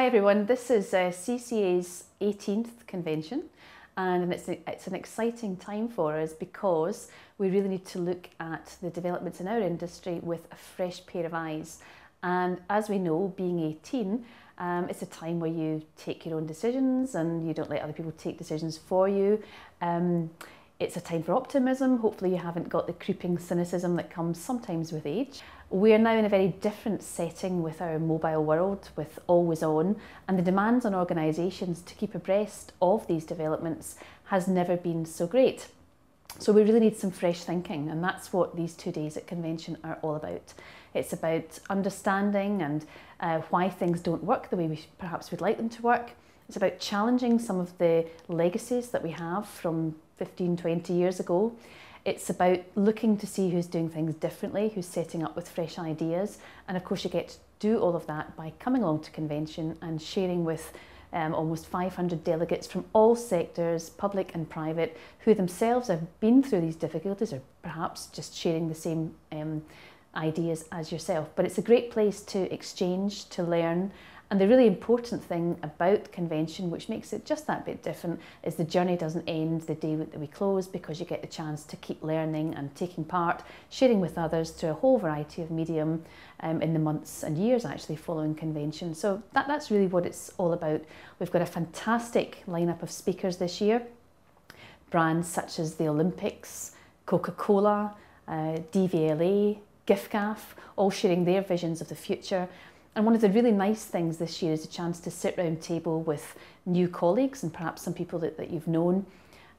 Hi everyone, this is CCA's 18th convention, and it's an exciting time for us because we really need to look at the developments in our industry with a fresh pair of eyes. And as we know, being 18, it's a time where you take your own decisions and you don't let other people take decisions for you. It's a time for optimism. Hopefully you haven't got the creeping cynicism that comes sometimes with age. We are now in a very different setting with our mobile world, with always on, and the demands on organisations to keep abreast of these developments has never been so great. So we really need some fresh thinking, and that's what these 2 days at convention are all about. It's about understanding and why things don't work the way we perhaps would like them to work. It's about challenging some of the legacies that we have from 15, 20 years ago. It's about looking to see who's doing things differently, who's setting up with fresh ideas. And of course you get to do all of that by coming along to convention and sharing with almost 500 delegates from all sectors, public and private, who themselves have been through these difficulties or perhaps just sharing the same ideas as yourself. But it's a great place to exchange, to learn. And the really important thing about convention, which makes it just that bit different, is the journey doesn't end the day that we close, because you get the chance to keep learning and taking part, sharing with others through a whole variety of medium in the months and years actually following convention. So that's really what it's all about. We've got a fantastic lineup of speakers this year. Brands such as the Olympics, Coca-Cola, DVLA, GIFGAF, all sharing their visions of the future. And one of the really nice things this year is a chance to sit round table with new colleagues and perhaps some people that you've known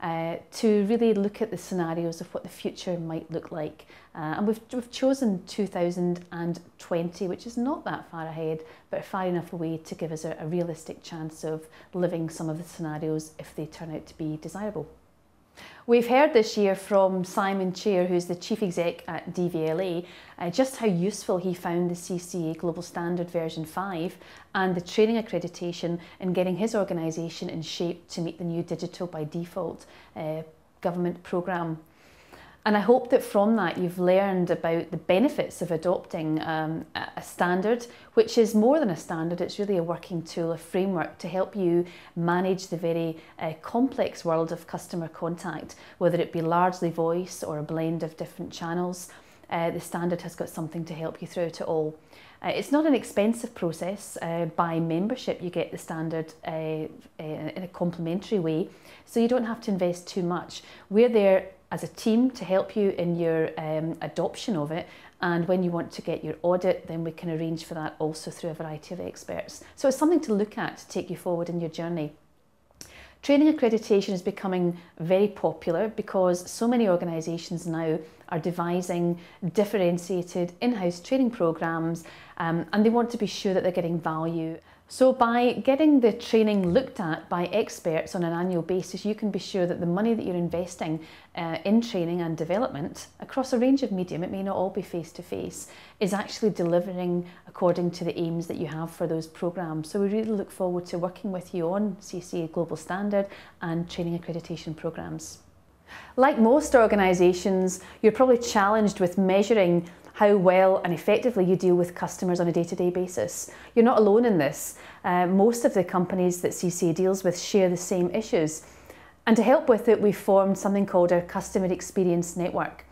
to really look at the scenarios of what the future might look like. And we've chosen 2020, which is not that far ahead, but far enough away to give us a realistic chance of living some of the scenarios if they turn out to be desirable. We've heard this year from Simon Chair, who's the Chief Exec at DVLA, just how useful he found the CCA Global Standard version 5 and the training accreditation in getting his organisation in shape to meet the new Digital by Default government programme. And I hope that from that you've learned about the benefits of adopting a standard, which is more than a standard, it's really a working tool, a framework to help you manage the very complex world of customer contact, whether it be largely voice or a blend of different channels. The standard has got something to help you through it all. It's not an expensive process. By membership you get the standard in a complimentary way, so you don't have to invest too much. We're there as a team to help you in your adoption of it, and when you want to get your audit, then we can arrange for that also through a variety of experts. So it's something to look at to take you forward in your journey. Training accreditation is becoming very popular because so many organisations now are devising differentiated in-house training programmes, and they want to be sure that they're getting value. So by getting the training looked at by experts on an annual basis, you can be sure that the money that you're investing in training and development across a range of medium, it may not all be face-to-face, is actually delivering according to the aims that you have for those programmes. So we really look forward to working with you on CCA Global Standard and training accreditation programmes. Like most organisations, you're probably challenged with measuring how well and effectively you deal with customers on a day-to-day basis. You're not alone in this. Most of the companies that CCA deals with share the same issues. And to help with it, we've formed something called our Customer Experience Network.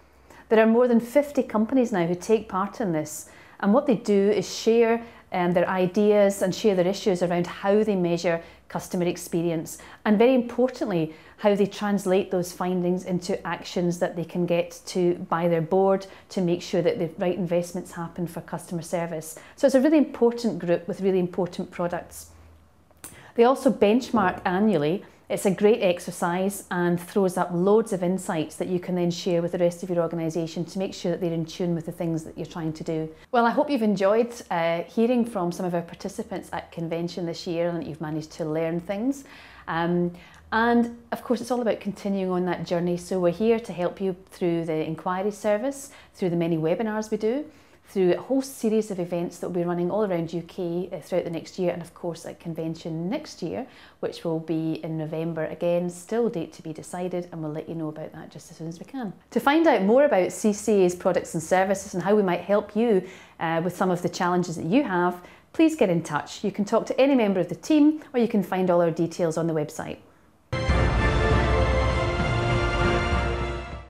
There are more than 50 companies now who take part in this. And what they do is share their ideas and share their issues around how they measure customer experience, and very importantly, how they translate those findings into actions that they can get to by their board to make sure that the right investments happen for customer service. So it's a really important group with really important products. They also benchmark annually. It's a great exercise and throws up loads of insights that you can then share with the rest of your organisation to make sure that they're in tune with the things that you're trying to do. Well, I hope you've enjoyed hearing from some of our participants at convention this year and that you've managed to learn things. And of course, it's all about continuing on that journey. So we're here to help you through the inquiry service, through the many webinars we do, through a whole series of events that will be running all around UK throughout the next year, and of course at convention next year, which will be in November again, still a date to be decided, and we'll let you know about that just as soon as we can. To find out more about CCA's products and services and how we might help you with some of the challenges that you have, please get in touch. You can talk to any member of the team or you can find all our details on the website.